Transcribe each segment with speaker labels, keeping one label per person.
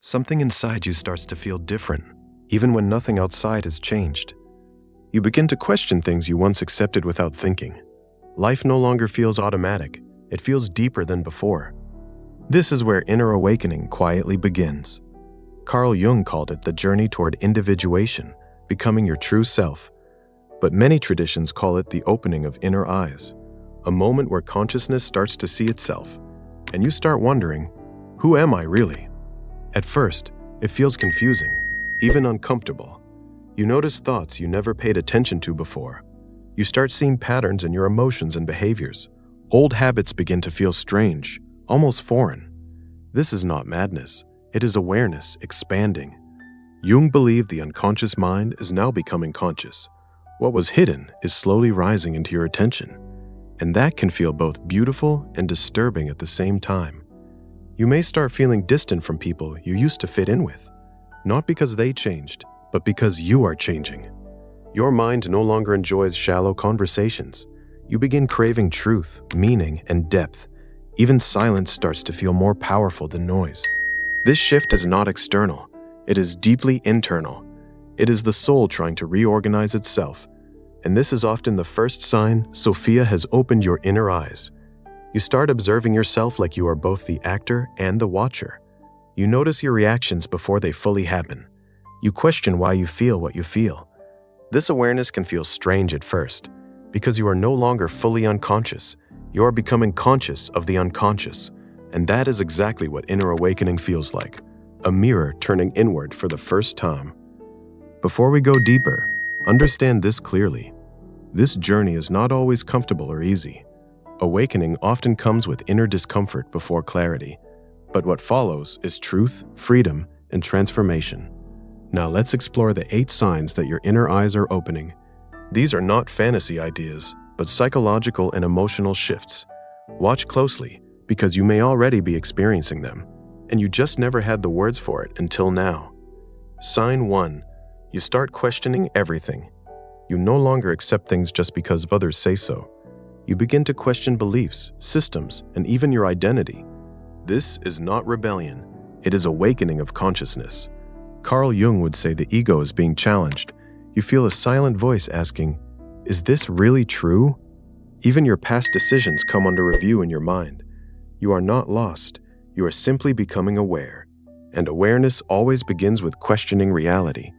Speaker 1: Something inside you starts to feel different, even when nothing outside has changed. You begin to question things you once accepted without thinking. Life no longer feels automatic, it feels deeper than before. This is where inner awakening quietly begins. Carl Jung called it the journey toward individuation, becoming your true self. But many traditions call it the opening of inner eyes, a moment where consciousness starts to see itself, and you start wondering, who am I really? At first, it feels confusing, even uncomfortable. You notice thoughts you never paid attention to before. You start seeing patterns in your emotions and behaviors. Old habits begin to feel strange, almost foreign. This is not madness, it is awareness expanding. Jung believed the unconscious mind is now becoming conscious. What was hidden is slowly rising into your attention, and that can feel both beautiful and disturbing at the same time. You may start feeling distant from people you used to fit in with, not because they changed, but because you are changing. Your mind no longer enjoys shallow conversations. You begin craving truth, meaning, and depth. Even silence starts to feel more powerful than noise. This shift is not external, it is deeply internal. It is the soul trying to reorganize itself, and this is often the first sign Sophia has opened your inner eyes. You start observing yourself like you are both the actor and the watcher. You notice your reactions before they fully happen. You question why you feel what you feel. This awareness can feel strange at first, because you are no longer fully unconscious. You are becoming conscious of the unconscious, and that is exactly what inner awakening feels like, a mirror turning inward for the first time. Before we go deeper, understand this clearly. This journey is not always comfortable or easy. Awakening often comes with inner discomfort before clarity, but what follows is truth, freedom, and transformation. Now let's explore the 8 signs that your inner eyes are opening. These are not fantasy ideas, but psychological and emotional shifts. Watch closely, because you may already be experiencing them, and you just never had the words for it until now. Sign 1. You start questioning everything. You no longer accept things just because others say so. You begin to question beliefs, systems, and even your identity. This is not rebellion, it is awakening of consciousness. Carl Jung would say the ego is being challenged. You feel a silent voice asking, is this really true? Even your past decisions come under review in your mind. You are not lost, you are simply becoming aware. And awareness always begins with questioning reality.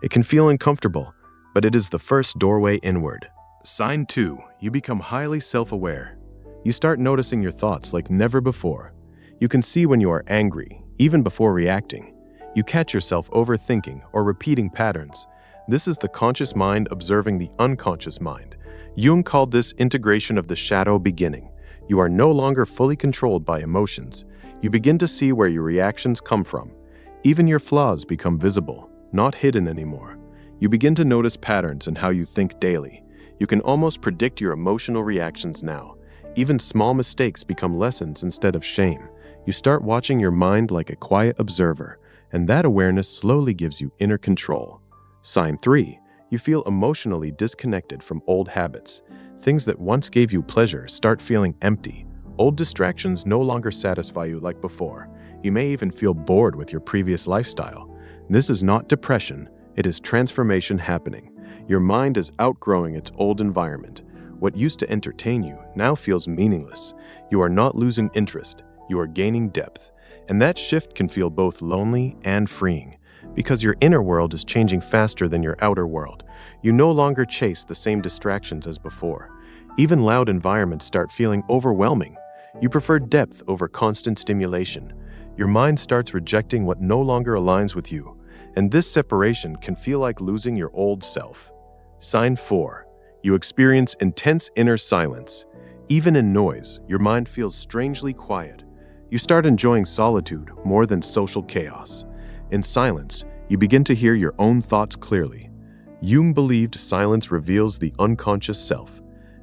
Speaker 1: It can feel uncomfortable, but it is the first doorway inward. Sign 2. You become highly self-aware. You start noticing your thoughts like never before. You can see when you are angry, even before reacting. You catch yourself overthinking or repeating patterns. This is the conscious mind observing the unconscious mind. Jung called this integration of the shadow beginning. You are no longer fully controlled by emotions. You begin to see where your reactions come from. Even your flaws become visible, not hidden anymore. You begin to notice patterns in how you think daily. You can almost predict your emotional reactions now. Even small mistakes become lessons instead of shame. You start watching your mind like a quiet observer, and that awareness slowly gives you inner control. Sign 3. You feel emotionally disconnected from old habits. Things that once gave you pleasure start feeling empty. Old distractions no longer satisfy you like before. You may even feel bored with your previous lifestyle. This is not depression, it is transformation happening. Your mind is outgrowing its old environment. What used to entertain you now feels meaningless. You are not losing interest, you are gaining depth. And that shift can feel both lonely and freeing, because your inner world is changing faster than your outer world. You no longer chase the same distractions as before. Even loud environments start feeling overwhelming. You prefer depth over constant stimulation. Your mind starts rejecting what no longer aligns with you, and this separation can feel like losing your old self. Sign 4. You experience intense inner silence. Even in noise, your mind feels strangely quiet. You start enjoying solitude more than social chaos. In silence, you begin to hear your own thoughts clearly. Jung believed silence reveals the unconscious self.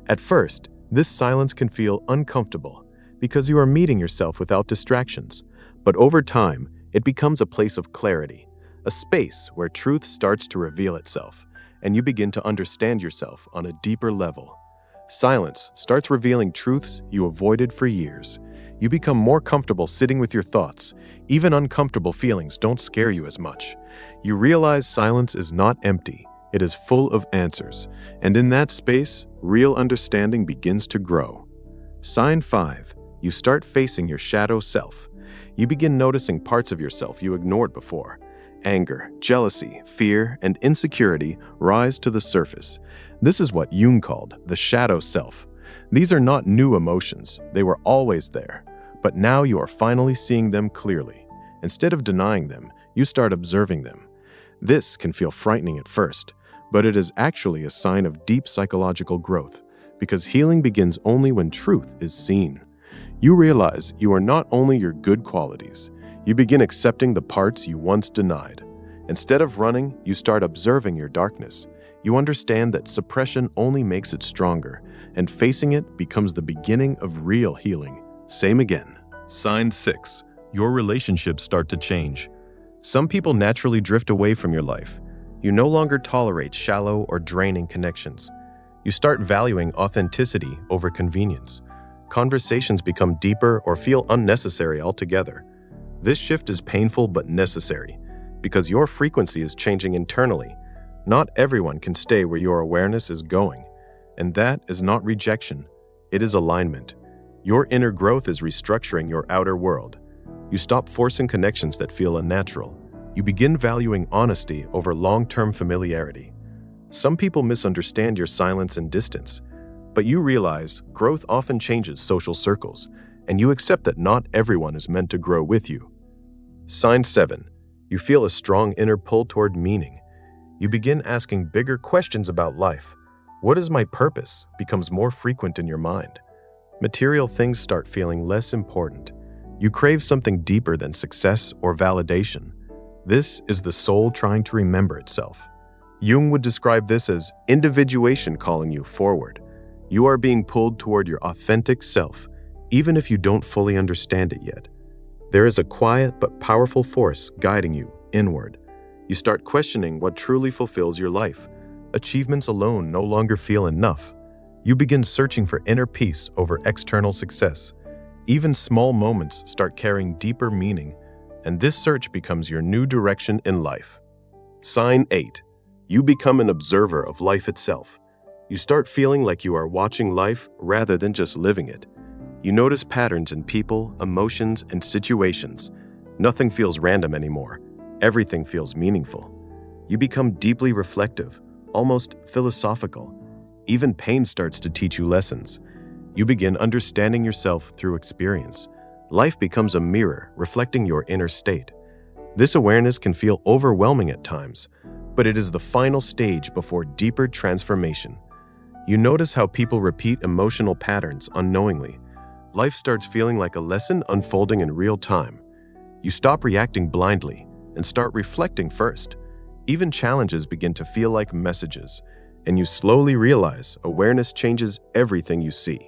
Speaker 1: At first, this silence can feel uncomfortable because you are meeting yourself without distractions. But over time, it becomes a place of clarity, a space where truth starts to reveal itself, and you begin to understand yourself on a deeper level. Silence starts revealing truths you avoided for years. You become more comfortable sitting with your thoughts. Even uncomfortable feelings don't scare you as much. You realize silence is not empty. It is full of answers. And in that space, real understanding begins to grow. Sign 5. You start facing your shadow self. You begin noticing parts of yourself you ignored before. Anger, jealousy, fear, and insecurity rise to the surface. This is what Jung called the shadow self. These are not new emotions. They were always there. But now you are finally seeing them clearly. Instead of denying them, you start observing them. This can feel frightening at first, but it is actually a sign of deep psychological growth, because healing begins only when truth is seen. You realize you are not only your good qualities. You begin accepting the parts you once denied. Instead of running, you start observing your darkness. You understand that suppression only makes it stronger, and facing it becomes the beginning of real healing. Same again. Sign 6. Your relationships start to change. Some people naturally drift away from your life. You no longer tolerate shallow or draining connections. You start valuing authenticity over convenience. Conversations become deeper or feel unnecessary altogether. This shift is painful but necessary, because your frequency is changing internally. Not everyone can stay where your awareness is going, and that is not rejection, it is alignment. Your inner growth is restructuring your outer world. You stop forcing connections that feel unnatural. You begin valuing honesty over long-term familiarity. Some people misunderstand your silence and distance, but you realize growth often changes social circles, and you accept that not everyone is meant to grow with you. Sign 7. You feel a strong inner pull toward meaning. You begin asking bigger questions about life. What is my purpose? Becomes more frequent in your mind. Material things start feeling less important. You crave something deeper than success or validation. This is the soul trying to remember itself. Jung would describe this as individuation calling you forward. You are being pulled toward your authentic self, even if you don't fully understand it yet. There is a quiet but powerful force guiding you inward. You start questioning what truly fulfills your life. Achievements alone no longer feel enough. You begin searching for inner peace over external success. Even small moments start carrying deeper meaning, and this search becomes your new direction in life. Sign 8. You become an observer of life itself. You start feeling like you are watching life rather than just living it. You notice patterns in people, emotions, and situations. Nothing feels random anymore. Everything feels meaningful. You become deeply reflective, almost philosophical. Even pain starts to teach you lessons. You begin understanding yourself through experience. Life becomes a mirror reflecting your inner state. This awareness can feel overwhelming at times, but it is the final stage before deeper transformation. You notice how people repeat emotional patterns unknowingly. Life starts feeling like a lesson unfolding in real time. You stop reacting blindly and start reflecting first. Even challenges begin to feel like messages, and you slowly realize awareness changes everything you see.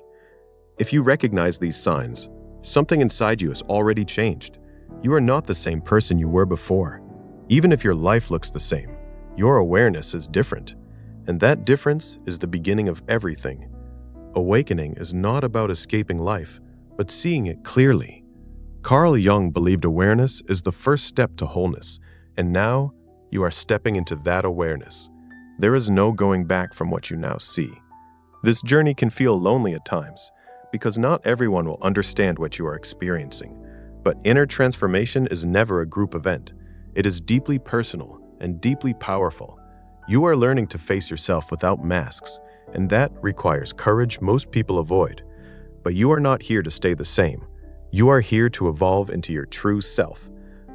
Speaker 1: If you recognize these signs, something inside you has already changed. You are not the same person you were before. Even if your life looks the same, your awareness is different, and that difference is the beginning of everything. Awakening is not about escaping life, but seeing it clearly. Carl Jung believed awareness is the first step to wholeness, and now you are stepping into that awareness. There is no going back from what you now see. This journey can feel lonely at times, because not everyone will understand what you are experiencing. But inner transformation is never a group event. It is deeply personal and deeply powerful. You are learning to face yourself without masks, and that requires courage most people avoid. But you are not here to stay the same. You are here to evolve into your true self.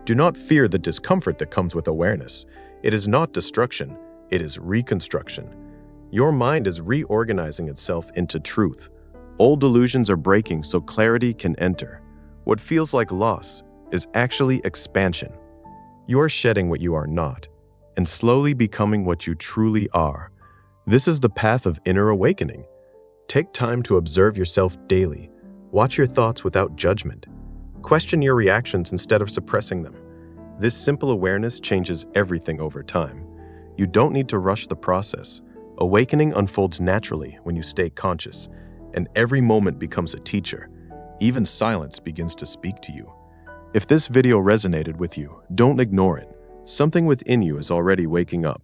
Speaker 1: Do not fear the discomfort that comes with awareness. It is not destruction, it is reconstruction. Your mind is reorganizing itself into truth. Old illusions are breaking so clarity can enter. What feels like loss is actually expansion. You are shedding what you are not, and slowly becoming what you truly are. This is the path of inner awakening. Take time to observe yourself daily. Watch your thoughts without judgment. Question your reactions instead of suppressing them. This simple awareness changes everything over time. You don't need to rush the process. Awakening unfolds naturally when you stay conscious, and every moment becomes a teacher. Even silence begins to speak to you. If this video resonated with you, don't ignore it. Something within you is already waking up.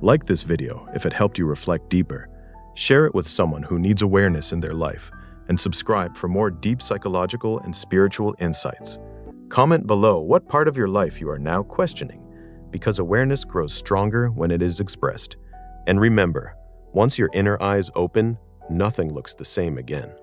Speaker 1: Like this video if it helped you reflect deeper. Share it with someone who needs awareness in their life, and subscribe for more deep psychological and spiritual insights. Comment below what part of your life you are now questioning, because awareness grows stronger when it is expressed. And remember, once your inner eyes open, nothing looks the same again.